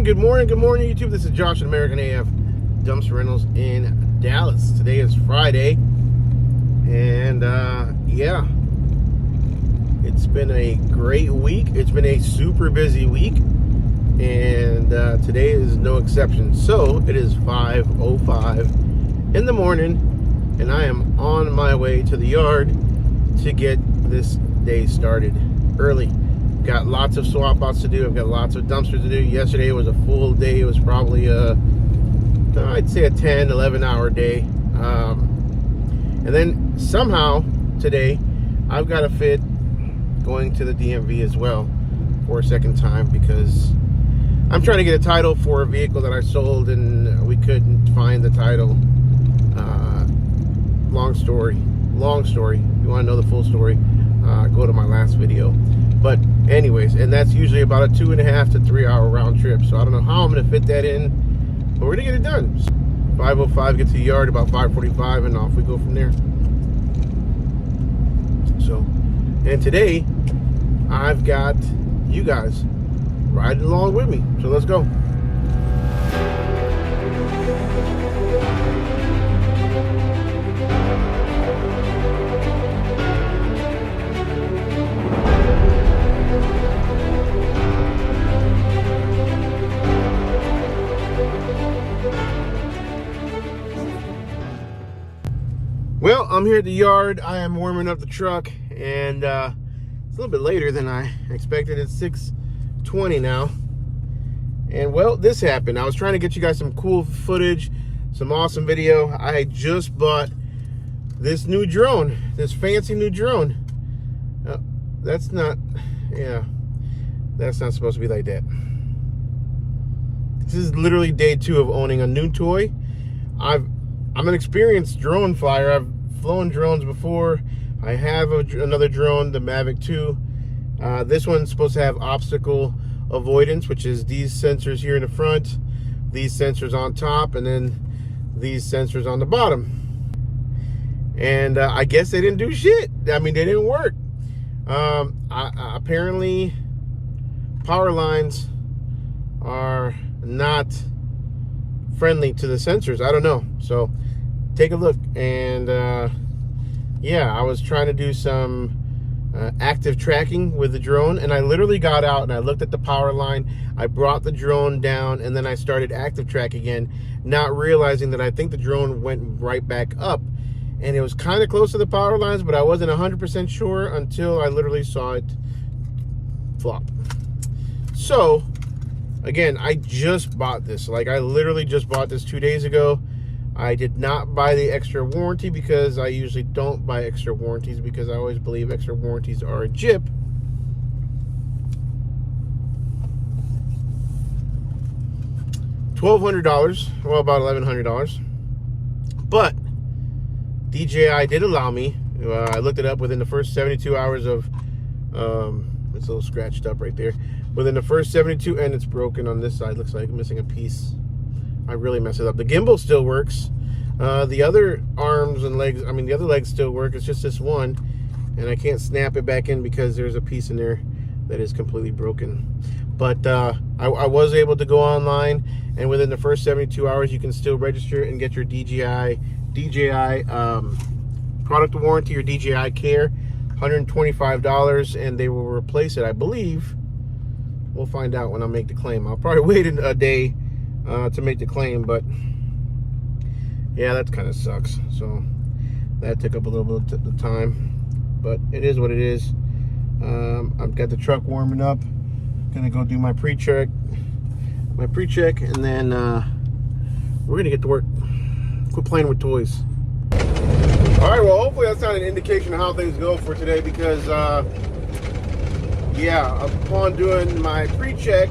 good morning, YouTube. This is Josh at American AF Dumpster Rentals in Dallas. Today is Friday, and yeah, it's been a great week. It's been a super busy week, and today is no exception. So it is 5:05 in the morning, and I am on my way to the yard to get this day started early. Got lots of swap outs to do. I've got lots of dumpsters to do. Yesterday was a full day. It was probably I'd say a 10, 11 hour day. And then somehow today I've got to fit going to the DMV as well for a second time, because I'm trying to get a title for a vehicle that I sold and we couldn't find the title. Long story. If you want to know the full story, go to my last video. But anyways, and that's usually about a 2.5 to 3 hour round trip. So I don't know how I'm going to fit that in, but we're going to get it done. 5:05, get to the yard about 5:45, and off we go from there. So, and today I've got you guys riding along with me. So let's go. Well, I'm here at the yard. I am warming up the truck, and it's a little bit later than I expected. It's 6:20 now. And well, this happened. I was trying to get you guys some cool footage, some awesome video. I just bought this new drone, this fancy new drone. That's not supposed to be like that. This is literally day 2 of owning a new toy. I'm an experienced drone flyer. I've flown drones before. I have another drone, the Mavic 2. This one's supposed to have obstacle avoidance, which is these sensors here in the front, these sensors on top, and then these sensors on the bottom. And I guess they didn't do shit. I mean, they didn't work. Apparently, power lines are not friendly to the sensors. I don't know. So take a look. And yeah, I was trying to do some active tracking with the drone, and I literally got out and I looked at the power line. I brought the drone down, and then I started active track again, not realizing that I think the drone went right back up, and it was kind of close to the power lines, but I wasn't 100% sure until I literally saw it flop. So again, I just bought this. Like, I literally just bought this 2 days ago. I did not buy the extra warranty, because I usually don't buy extra warranties, because I always believe extra warranties are a jip. $1,200, well, about $1,100. But DJI did allow me. I looked it up within the first 72 hours of. It's a little scratched up right there. Within the first 72, and it's broken on this side. Looks like I'm missing a piece. I really messed it up. The gimbal still works. The other arms and legs, I mean, the other legs still work. It's just this one, and I can't snap it back in because there's a piece in there that is completely broken. But I was able to go online, and within the first 72 hours, you can still register and get your DJI product warranty or DJI Care, $125, and they will replace it, I believe. We'll find out when I make the claim. I'll probably wait a day to make the claim, but yeah, that kind of sucks. So that took up a little bit of time, but it is what it is. I've got the truck warming up. Gonna go do my pre-check, and then we're gonna get to work. Quit playing with toys. All right, well, hopefully that's not an indication of how things go for today, because yeah, upon doing my pre-check,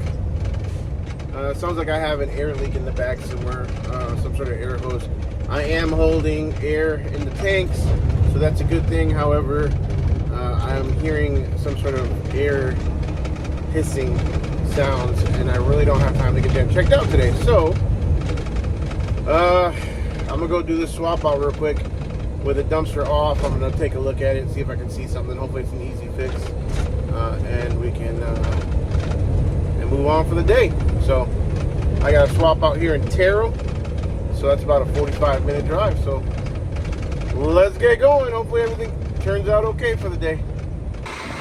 sounds like I have an air leak in the back somewhere, some sort of air hose. I am holding air in the tanks, so that's a good thing. However, I'm hearing some sort of air hissing sounds, and I really don't have time to get that checked out today. So, I'm gonna go do this swap out real quick with the dumpster off. I'm gonna take a look at it and see if I can see something. Hopefully it's an easy fix, and we can and move on for the day. So I got a swap out here in Terrell, so that's about a 45-minute drive. So let's get going. Hopefully everything turns out okay for the day.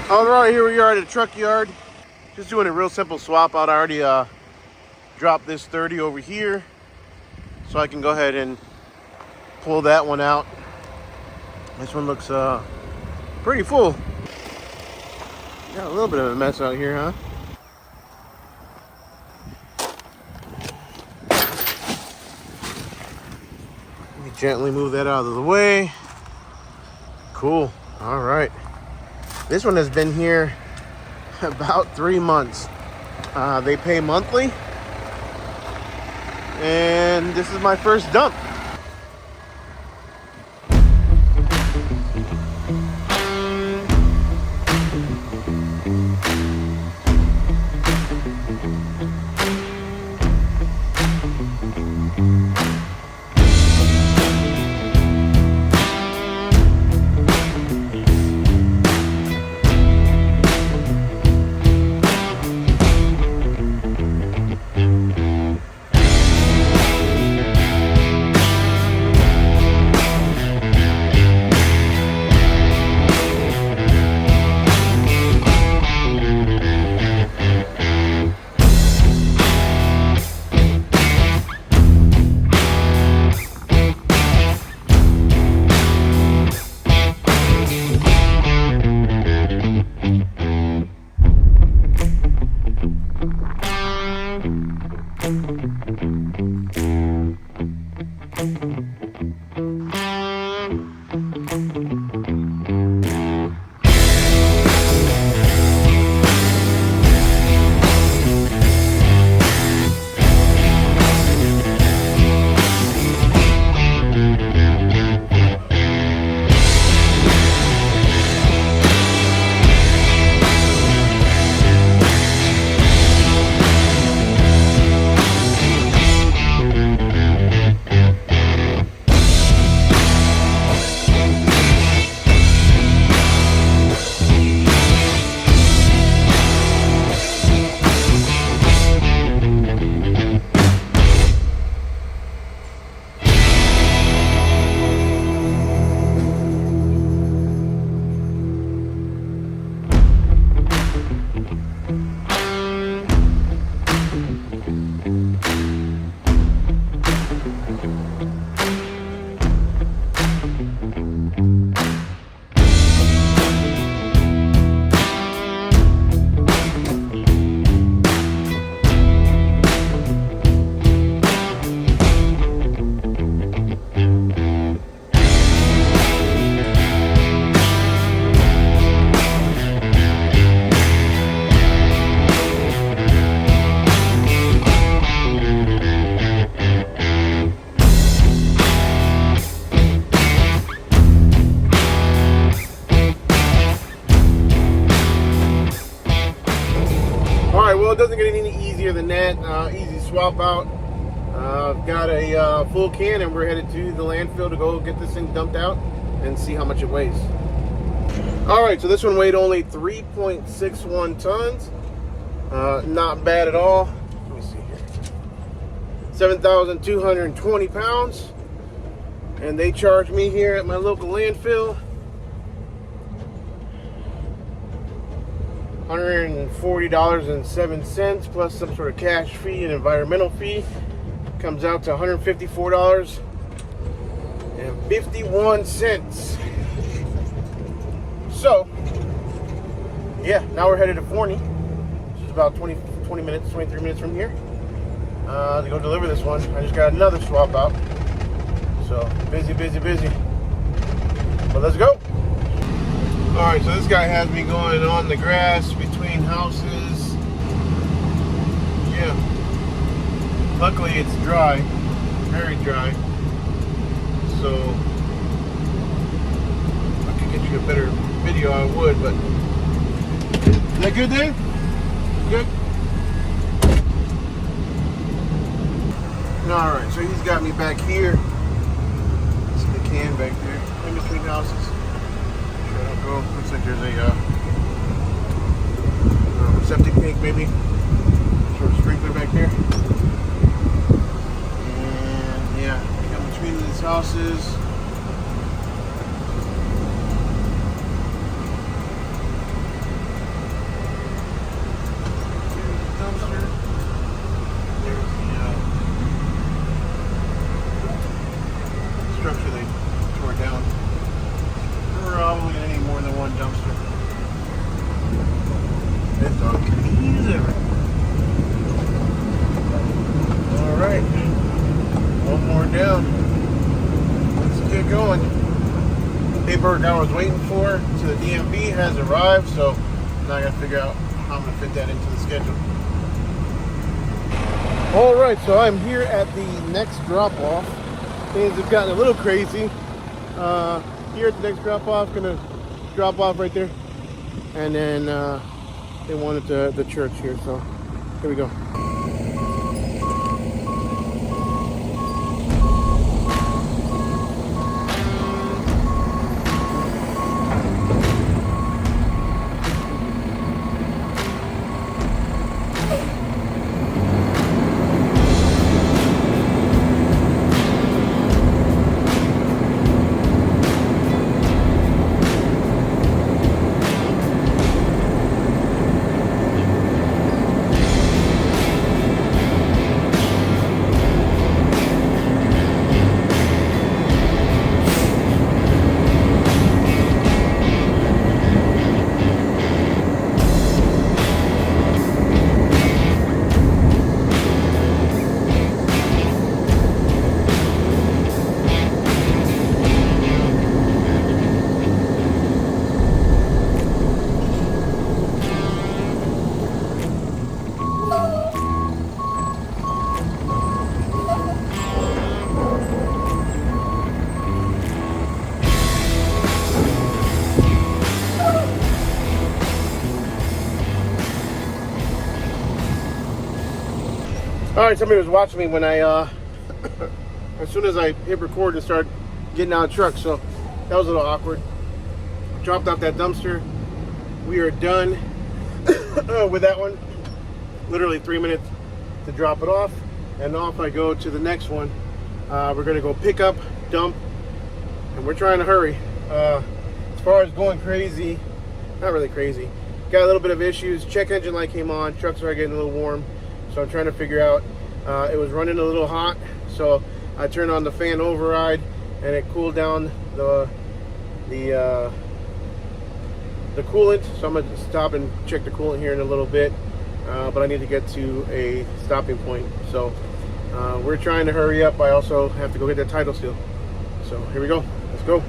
All right, here we are at a truck yard. Just doing a real simple swap out. I already dropped this 30 over here, so I can go ahead and pull that one out. This one looks pretty full. Got a little bit of a mess out here, huh? Let me gently move that out of the way. Cool. All right. This one has been here about 3 months. They pay monthly, and this is my first dump. Well, it doesn't get any easier than that. Easy swap out. I've got a full can, and we're headed to the landfill to go get this thing dumped out and see how much it weighs. All right, so this one weighed only 3.61 tons. Not bad at all. Let me see here. 7,220 pounds. And they charged me here at my local landfill $140.07 plus some sort of cash fee and environmental fee. Comes out to $154.51. So, yeah, now we're headed to Forney, which is about 20 minutes, 23 minutes from here, to go deliver this one. I just got another swap out. So, busy. But let's go. All right, so this guy has me going on the grass between houses. Yeah. Luckily, it's dry, very dry. So, if I could get you a better video, I would, but is that good, Dave? Good? All right, so he's got me back here. See the can back there in between houses. Looks like there's a septic tank, maybe. Sort of sprinkler back there. house is. Here's the dumpster. There's the structure they tore down. Probably gonna need more than one dumpster. This dog pees everywhere. Alright. One more down. Let's get going. Paperwork I was waiting for to the DMV has arrived, so now I gotta figure out how I'm gonna fit that into the schedule. Alright, so I'm here at the next drop-off. Things have gotten a little crazy. Here at the next drop-off, gonna drop off right there. And then they wanted the church here, so here we go. Alright, somebody was watching me when I, as soon as I hit record and started getting out of the truck, so that was a little awkward. Dropped off that dumpster. We are done with that one. Literally 3 minutes to drop it off, and off I go to the next one. We're going to go pick up, dump, and we're trying to hurry. As far as going crazy, not really crazy. Got a little bit of issues. Check engine light came on. Trucks are getting a little warm. So I'm trying to figure out, it was running a little hot, so I turned on the fan override and it cooled down the coolant. So I'm gonna stop and check the coolant here in a little bit, but I need to get to a stopping point. So we're trying to hurry up. I also have to go get that title seal. So here we go, let's go.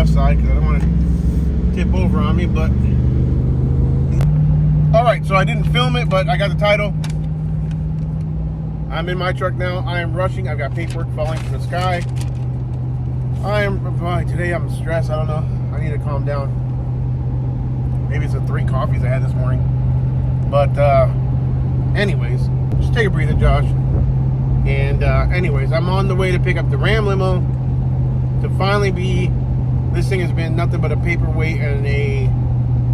Side because I don't want to tip over on me, but all right, so I didn't film it, but I got the title. I'm in my truck now. I am rushing. I've got paperwork falling from the sky. Today I'm stressed. I don't know. I need to calm down. Maybe it's the 3 coffees I had this morning, but anyways, just take a breather, Josh. And anyways, I'm on the way to pick up the Ram limo. to finally be, this thing has been nothing but a paperweight and a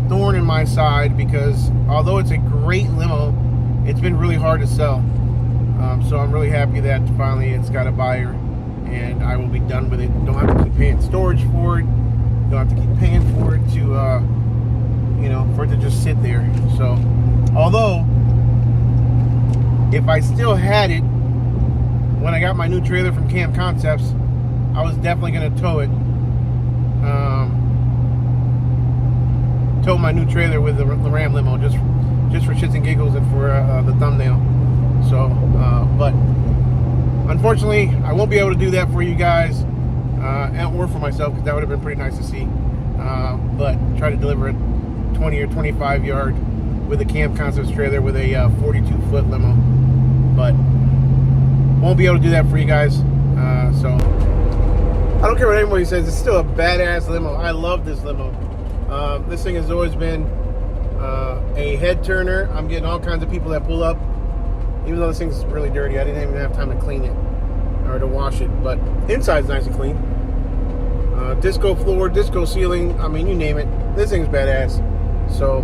thorn in my side, because although it's a great limo, it's been really hard to sell. So I'm really happy that finally it's got a buyer, and I will be done with it. Don't have to keep paying storage for it. Don't have to keep paying for it to, you know, for it to just sit there. So, although, if I still had it when I got my new trailer from Camp Concepts, I was definitely going to tow it. Tow my new trailer with the Ram limo, just for shits and giggles and for the thumbnail. So, but unfortunately, I won't be able to do that for you guys, or for myself, because that would have been pretty nice to see. But try to deliver a 20 or 25 yard with a Camp Concepts trailer with a 42-foot limo. But won't be able to do that for you guys. So I don't care what anybody says, it's still a badass limo. I love this limo. This thing has always been a head turner. I'm getting all kinds of people that pull up, even though this thing's really dirty. I didn't even have time to clean it or to wash it, but inside's nice and clean. Disco floor, disco ceiling, I mean, you name it. This thing's badass. So,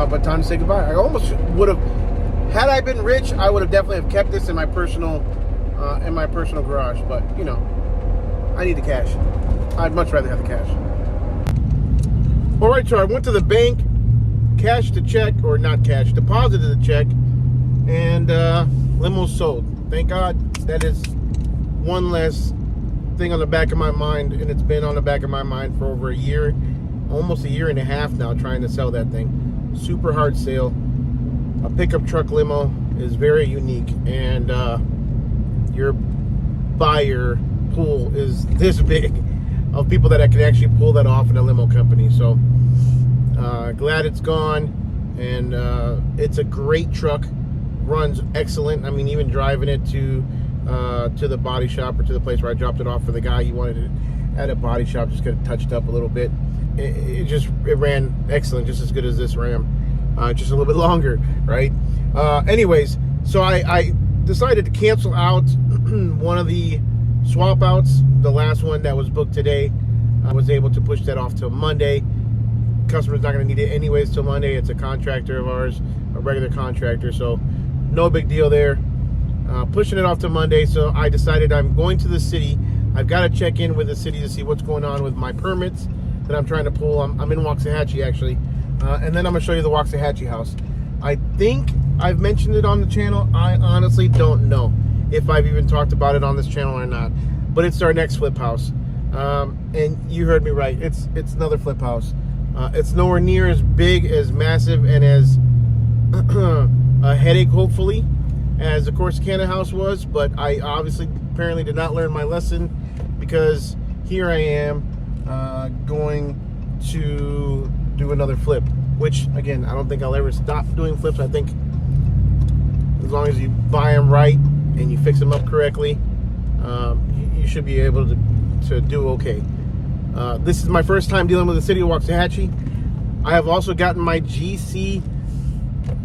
but time to say goodbye. I almost would have, had I been rich, I would have definitely have kept this in my personal garage. But you know, I need the cash. I'd much rather have the cash. All right, so I went to the bank, cashed the check, or not cash, deposited the check, and limo sold. Thank God. That is one less thing on the back of my mind, and it's been on the back of my mind for over a year, almost a year and a half now, trying to sell that thing. Super hard sale. A pickup truck limo is very unique, and your buyer pool is this big of people that can actually pull that off in a limo company. So glad it's gone, and it's a great truck, runs excellent. I mean, even driving it to the body shop, or to the place where I dropped it off for the guy, he wanted it at a body shop, just get it touched up a little bit. It ran excellent, just as good as this Ram, just a little bit longer, right? Anyways, so I decided to cancel out one of the swap outs, the last one that was booked today. I was able to push that off till Monday. Customer's not going to need it anyways till Monday. It's a contractor of ours, a regular contractor, so no big deal there. Pushing it off to Monday, so I decided I'm going to the city. I've got to check in with the city to see what's going on with my permits that I'm trying to pull. I'm in Waxahachie, actually, and then I'm going to show you the Waxahachie house. I think I've mentioned it on the channel. I honestly don't know if I've even talked about it on this channel or not, but it's our next flip house. And you heard me right, it's another flip house. It's nowhere near as big, as massive, and as a headache, hopefully, as the Corsicana house was, but I obviously apparently did not learn my lesson, because here I am going to do another flip, which again, I don't think I'll ever stop doing flips. I think as long as you buy them right and you fix them up correctly, you should be able to do okay. This is my first time dealing with the city of Waxahachie. I have also gotten my GC,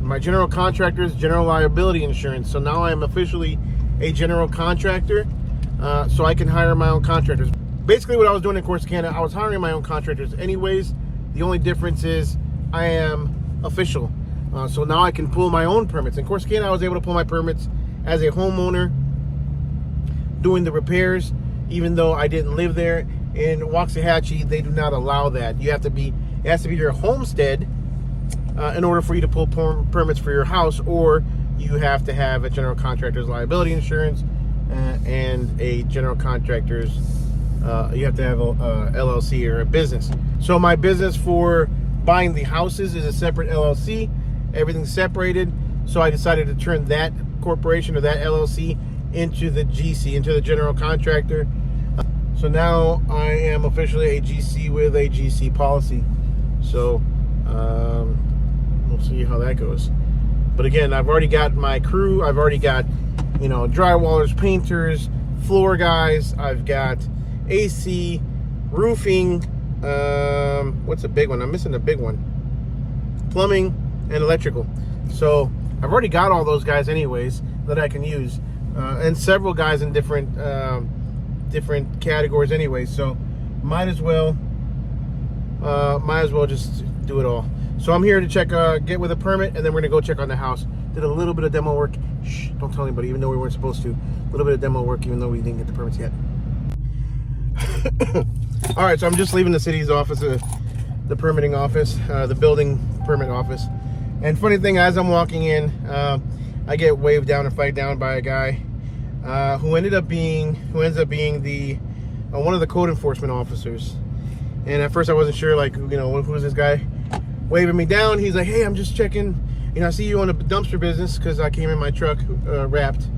my general contractor's general liability insurance. So now I am officially a general contractor, so I can hire my own contractors. Basically what I was doing in Corsicana, I was hiring my own contractors anyways. The only difference is I am official. So now I can pull my own permits. In Corsicana, I was able to pull my permits as a homeowner doing the repairs, even though I didn't live there. In Waxahachie, they do not allow that. It has to be your homestead in order for you to pull permits for your house, or you have to have a general contractor's liability insurance and a general contractor's, you have to have a LLC or a business. So my business for buying the houses is a separate LLC. Everything's separated. So I decided to turn that corporation or that LLC into the GC, into the general contractor. So now I am officially a GC with a GC policy. So we'll see how that goes. But again, I've already got my crew. I've already got, drywallers, painters, floor guys. I've got AC, roofing. What's a big one? I'm missing a big one. Plumbing and electrical. So I've already got all those guys anyways that I can use. And several guys in different different categories anyway, so might as well just do it all. So I'm here to check, get with a permit, and then we're gonna go check on the house. Did a little bit of demo work. Shh, don't tell anybody, even though we weren't supposed to. A little bit of demo work, even though we didn't get the permits yet. All right, so I'm just leaving the city's office, the permitting office, the building permit office. And funny thing, as I'm walking in, I get waved down and flagged down by a guy who ends up being the one of the code enforcement officers. And at first I wasn't sure, like, you know, who's this guy waving me down. He's like, hey, I'm just checking, you know, I see you on a dumpster business, because I came in my truck wrapped.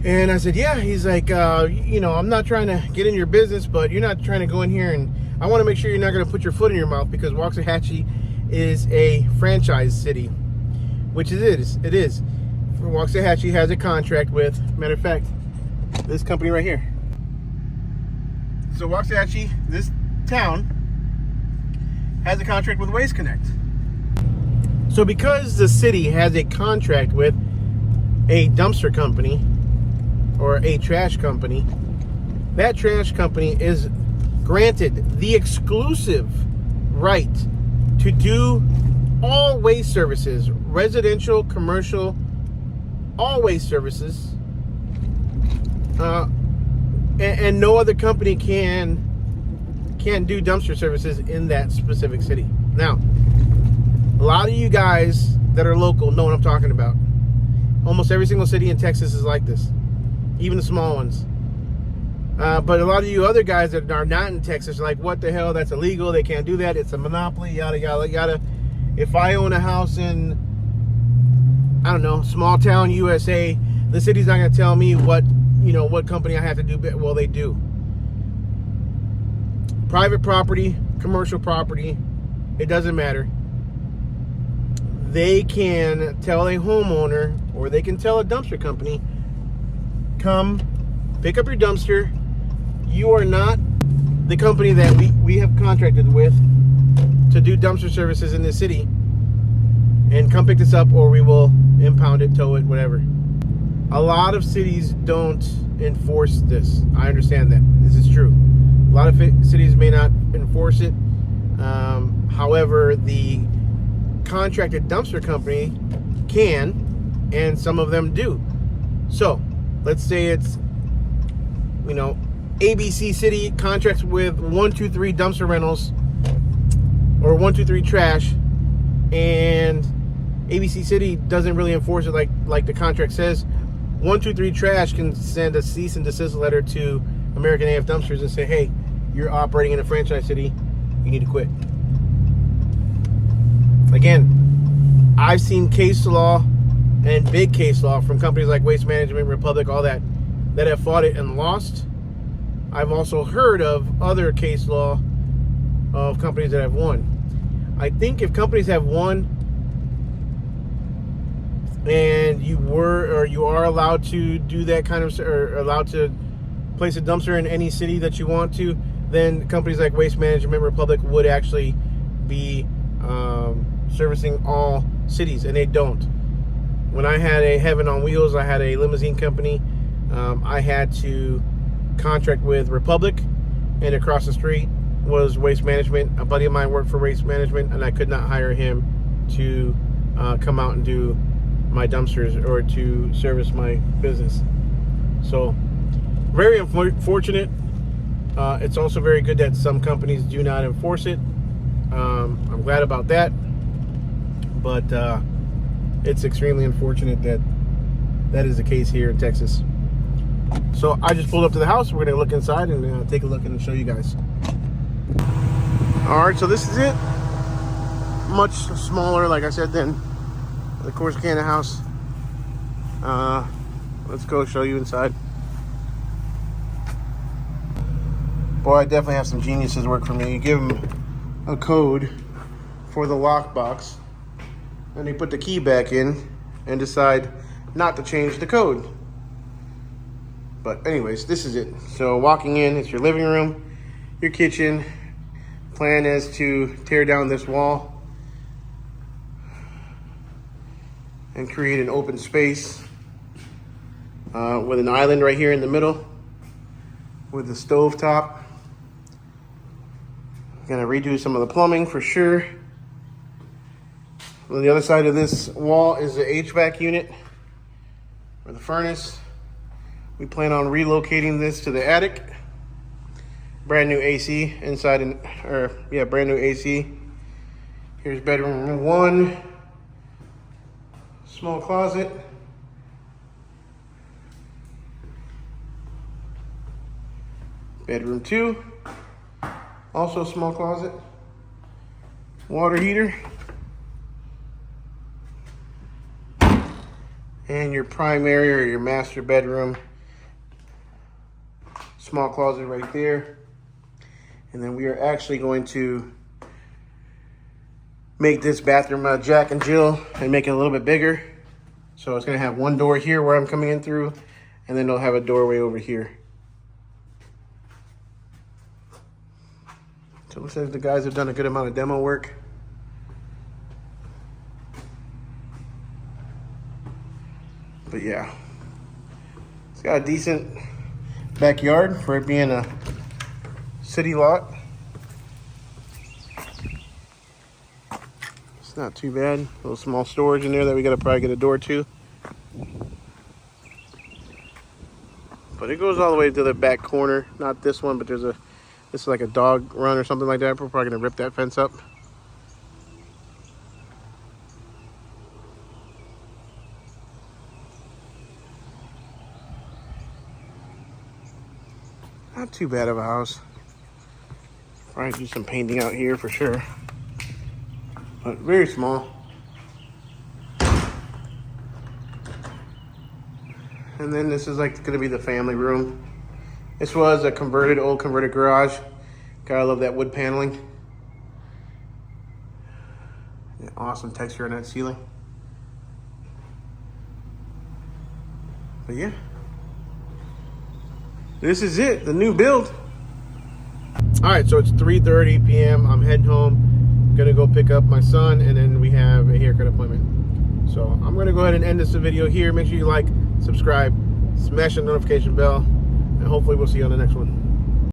And I said, yeah. He's like, you know, I'm not trying to get in your business, but you're not trying to go in here, and I want to make sure you're not going to put your foot in your mouth, because Waxahachie is a franchise city, which it is. It is. Waxahachie has a contract with, matter of fact, this company right here. So Waxahachie, this town, has a contract with Waste Connect. So because the city has a contract with a dumpster company or a trash company, that trash company is granted the exclusive right to do all waste services, residential, commercial, all waste services, and no other company can do dumpster services in that specific city. Now, a lot of you guys that are local know what I'm talking about. Almost every single city in Texas is like this, even the small ones. But a lot of you other guys that are not in Texas are like, what the hell, that's illegal, they can't do that, it's a monopoly, yada, yada, yada. If I own a house in, I don't know, small town USA, the city's not going to tell me what, you know, what company I have to do. Well, they do. Private property, commercial property, it doesn't matter. They can tell a homeowner, or they can tell a dumpster company, come pick up your dumpster. You are not the company that we have contracted with to do dumpster services in this city, and come pick this up, or we will impound it, tow it, whatever. A lot of cities don't enforce this. I understand that. This is true. A lot of cities may not enforce it. However, the contracted dumpster company can, and some of them do. So, let's say it's, you know, ABC City contracts with 123 dumpster rentals, or 123 trash, and ABC City doesn't really enforce it like the contract says. 123 Trash can send a cease and desist letter to American AF Dumpsters and say, hey, you're operating in a franchise city, you need to quit. Again, I've seen case law, and big case law, from companies like Waste Management, Republic, all that have fought it and lost. I've also heard of other case law of companies that have won. I think if companies have won, and you are allowed to do that kind of, or allowed to place a dumpster in any city that you want to, then companies like Waste Management, Republic would actually be servicing all cities, and they don't. When I had a Heaven on Wheels, I had a limousine company. I had to contract with Republic, and across the street was Waste Management. A buddy of mine worked for Waste Management, and I could not hire him to come out and do my dumpsters or to service my business. So, very unfortunate. It's also very good that some companies do not enforce it. I'm glad about that, but it's extremely unfortunate that that is the case here in Texas. So I just pulled up to the house. We're gonna look inside and take a look and show you guys. All right, so this is it. Much smaller, like I said, than the Corsicana house. Let's go show you inside. Boy, I definitely have some geniuses work for me. You give them a code for the lockbox, and they put the key back in and decide not to change the code. But anyways, this is it. So walking in, it's your living room, your kitchen. Plan is to tear down this wall and create an open space with an island right here in the middle. with the stove top. Gonna redo some of the plumbing for sure. On the other side of this wall is the HVAC unit or the furnace. We plan on relocating this to the attic. Brand new AC inside, brand new AC. Here's bedroom 1, small closet. Bedroom 2, also small closet. Water heater. And your primary or your master bedroom. Small closet right there. And then we are actually going to make this bathroom Jack and Jill and make it a little bit bigger. So it's gonna have one door here where I'm coming in through, and then it'll have a doorway over here. So it looks like the guys have done a good amount of demo work. But yeah, it's got a decent backyard for it being a city lot. It's not too bad. A little small storage in there that we gotta probably get a door to. But it goes all the way to the back corner. Not this one, but this is like a dog run or something like that. We're probably gonna rip that fence up. Not too bad of a house. Probably do some painting out here for sure. But very small. And then this is like gonna be the family room. This was a old converted garage. Gotta love that wood paneling. Yeah, awesome texture on that ceiling. But yeah. This is it, the new build. All right, so it's 3:30 p.m. I'm heading home. Gonna go pick up my son, and then we have a haircut appointment. So I'm gonna go ahead and end this video here. Make sure you like, subscribe, smash the notification bell, and hopefully we'll see you on the next one.